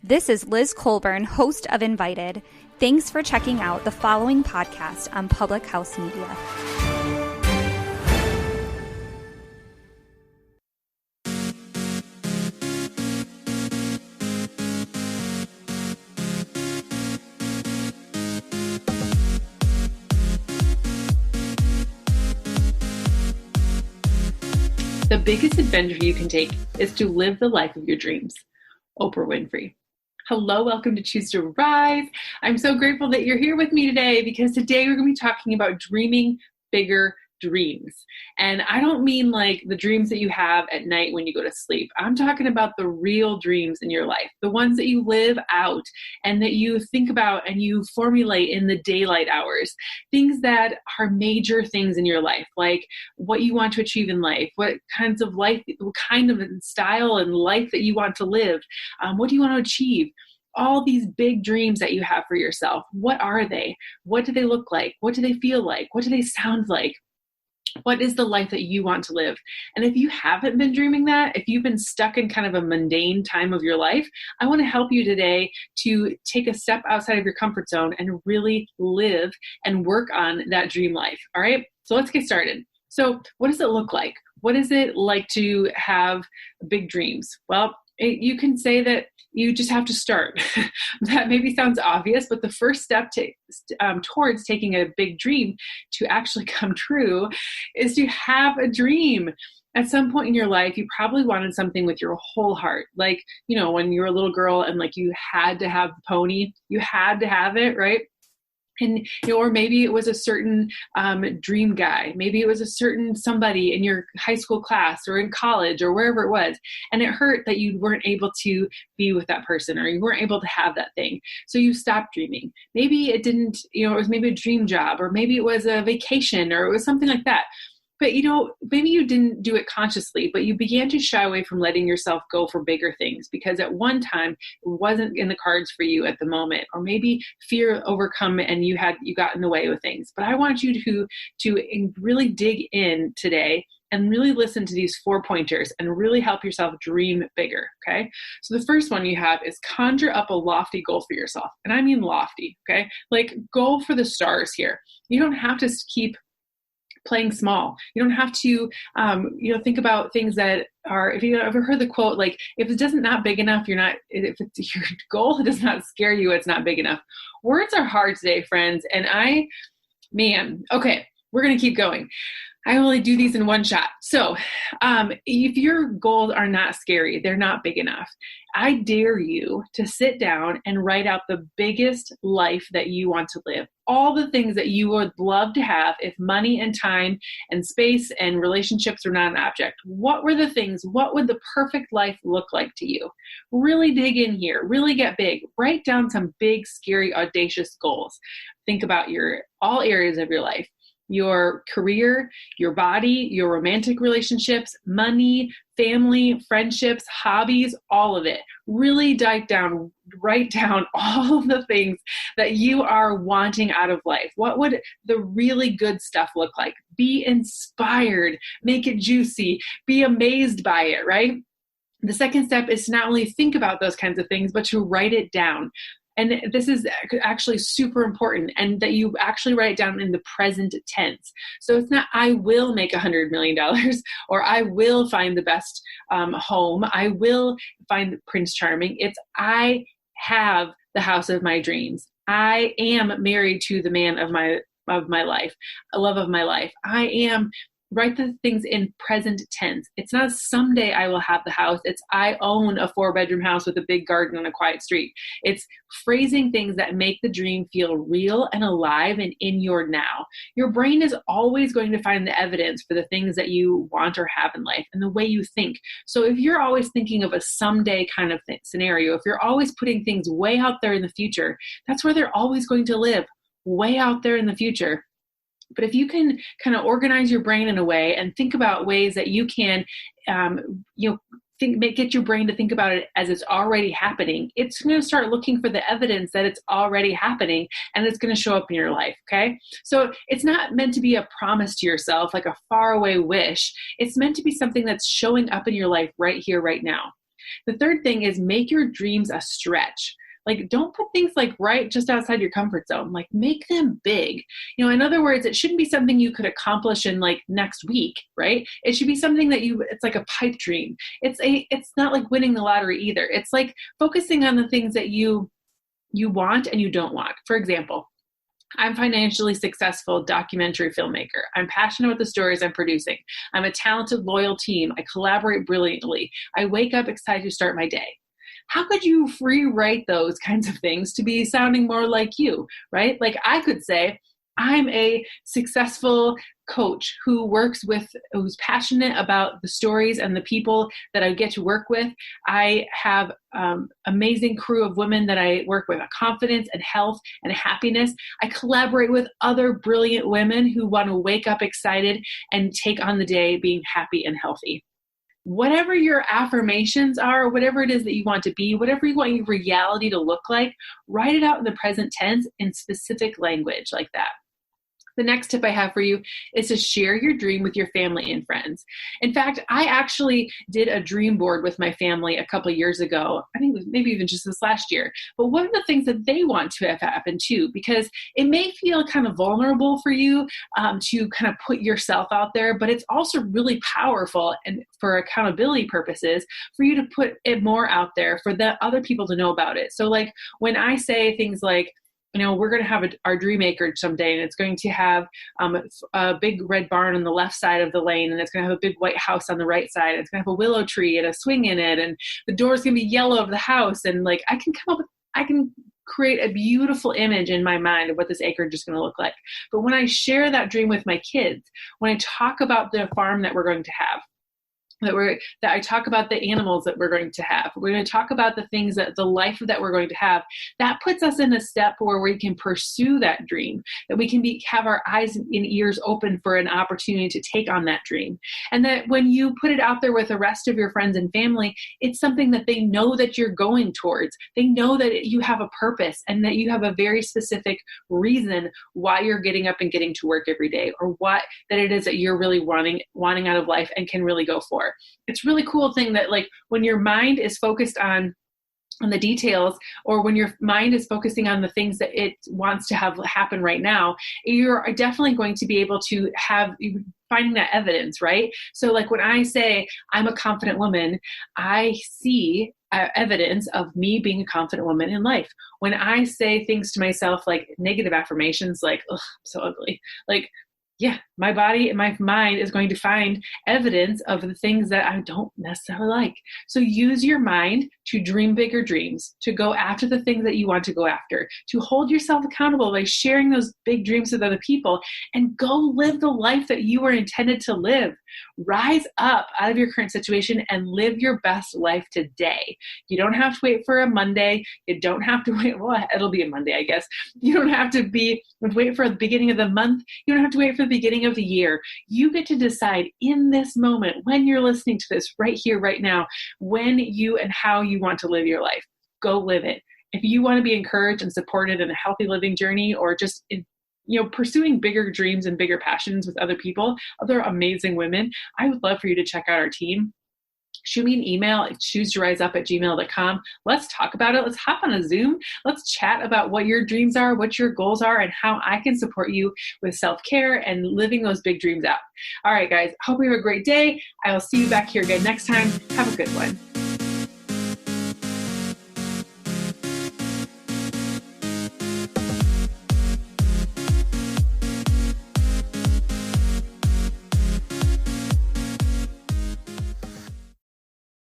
This is Liz Colburn, host of Invited. Thanks for checking out the following podcast on Public House Media. The biggest adventure you can take is to live the life of your dreams. Oprah Winfrey. Hello, welcome to Choose to Rise. I'm so grateful that you're here with me today because today we're going to be talking about dreaming bigger dreams. And I don't mean like the dreams that you have at night when you go to sleep. I'm talking about the real dreams in your life, the ones that you live out and that you think about and you formulate in the daylight hours, things that are major things in your life, like what you want to achieve in life, what kinds of life, what kind of style and life that you want to live, what do you want to achieve? All these big dreams that you have for yourself. What are they? What do they look like? What do they feel like? What do they sound like? What is the life that you want to live? And if you haven't been dreaming that, if you've been stuck in kind of a mundane time of your life, I want to help you today to take a step outside of your comfort zone and really live and work on that dream life. All right, so let's get started. So what does it look like? What is it like to have big dreams? Well, you can say that you just have to start. That maybe sounds obvious, but the first step towards taking a big dream to actually come true is to have a dream. At some point in your life, you probably wanted something with your whole heart. Like, you know, when you were a little girl and like you had to have the pony, you had to have it, right? And, you know, or maybe it was a certain dream guy. Maybe it was a certain somebody in your high school class or in college or wherever it was. And it hurt that you weren't able to be with that person or you weren't able to have that thing. So you stopped dreaming. Maybe it didn't, you know, it was maybe a dream job or maybe it was a vacation or it was something like that. But, you know, maybe you didn't do it consciously, but you began to shy away from letting yourself go for bigger things because at one time it wasn't in the cards for you at the moment, or maybe fear overcome and you got in the way with things. But I want you to really dig in today and really listen to these 4 pointers and really help yourself dream bigger, okay? So the first one you have is conjure up a lofty goal for yourself. And I mean lofty, okay? Like go for the stars here. You don't have to keep playing small. You don't have to, think about things that are, if you ever heard the quote, like, if it doesn't not big enough, if it's your goal does not scare you, it's not big enough. Words are hard today, friends. And okay, we're going to keep going. I only do these in one shot. So if your goals are not scary, they're not big enough, I dare you to sit down and write out the biggest life that you want to live. All the things that you would love to have if money and time and space and relationships were not an object. What were the things? What would the perfect life look like to you? Really dig in here. Really get big. Write down some big, scary, audacious goals. Think about all areas of your life. Your career, your body, your romantic relationships, money, family, friendships, hobbies, all of it. Really write down all of the things that you are wanting out of life. What would the really good stuff look like? Be inspired, make it juicy, be amazed by it, right? The second step is to not only think about those kinds of things, but to write it down. And this is actually super important, and that you actually write it down in the present tense. So it's not, I will make $100 million, or I will find the best home. I will find Prince Charming. It's, I have the house of my dreams. I am married to the man of my life, a love of my life. Write the things in present tense. It's not someday I will have the house. It's I own a 4-bedroom house with a big garden on a quiet street. It's phrasing things that make the dream feel real and alive and in your now. Your brain is always going to find the evidence for the things that you want or have in life and the way you think. So if you're always thinking of a someday kind of scenario, if you're always putting things way out there in the future, that's where they're always going to live, way out there in the future. But if you can kind of organize your brain in a way and think about ways that you can, get your brain to think about it as it's already happening, it's going to start looking for the evidence that it's already happening, and it's going to show up in your life, okay? So it's not meant to be a promise to yourself, like a faraway wish. It's meant to be something that's showing up in your life right here, right now. The third thing is make your dreams a stretch. Like, don't put things like right just outside your comfort zone. Like, make them big. In other words, it shouldn't be something you could accomplish in like next week, right? It should be something that it's like a pipe dream. It's not like winning the lottery either. It's like focusing on the things that you want and you don't want. For example, I'm a financially successful documentary filmmaker. I'm passionate about the stories I'm producing. I'm a talented, loyal team. I collaborate brilliantly. I wake up excited to start my day. How could you rewrite those kinds of things to be sounding more like you, right? Like I could say, I'm a successful coach who's passionate about the stories and the people that I get to work with. I have amazing crew of women that I work with, confidence and health and happiness. I collaborate with other brilliant women who want to wake up excited and take on the day being happy and healthy. Whatever your affirmations are, whatever it is that you want to be, whatever you want your reality to look like, write it out in the present tense in specific language like that. The next tip I have for you is to share your dream with your family and friends. In fact, I actually did a dream board with my family a couple of years ago. I think it was maybe even just this last year. But what are the things that they want to have happen too? Because it may feel kind of vulnerable for you to kind of put yourself out there, but it's also really powerful and for accountability purposes for you to put it more out there for the other people to know about it. So like when I say things like, we're going to have our dream acreage someday, and it's going to have a big red barn on the left side of the lane, and it's going to have a big white house on the right side. It's going to have a willow tree and a swing in it, and the door's going to be yellow of the house. And like, I can create a beautiful image in my mind of what this acreage is going to look like. But when I share that dream with my kids, when I talk about the farm that we're going to have, that I talk about the animals that we're going to have. We're going to talk about the life that we're going to have. That puts us in a step where we can pursue that dream, that we can have our eyes and ears open for an opportunity to take on that dream. And that when you put it out there with the rest of your friends and family, it's something that they know that you're going towards. They know that you have a purpose and that you have a very specific reason why you're getting up and getting to work every day, or what that it is that you're really wanting out of life and can really go for. It's a really cool thing that like when your mind is focused on the details, or when your mind is focusing on the things that it wants to have happen right now, you're definitely going to be able to have finding that evidence, right? So like when I say I'm a confident woman, I see evidence of me being a confident woman in life. When I say things to myself like negative affirmations, like, "Ugh, I'm so ugly," like, yeah, my body and my mind is going to find evidence of the things that I don't necessarily like. So use your mind to dream bigger dreams, to go after the things that you want to go after, to hold yourself accountable by sharing those big dreams with other people, and go live the life that you were intended to live. Rise up out of your current situation and live your best life today. You don't have to wait for a Monday. You don't have to wait. Well, it'll be a Monday, I guess. You don't have to wait for the beginning of the month. You don't have to wait for the beginning of the year. You get to decide in this moment, when you're listening to this right here, right now, when you and how you want to live your life. Go live it. If you want to be encouraged and supported in a healthy living journey, or just pursuing bigger dreams and bigger passions with other people, other amazing women, I would love for you to check out our team. Shoot me an email at choosetoriseup@gmail.com. Let's talk about it. Let's hop on a Zoom. Let's chat about what your dreams are, what your goals are, and how I can support you with self-care and living those big dreams out. All right, guys, hope you have a great day. I will see you back here again next time. Have a good one.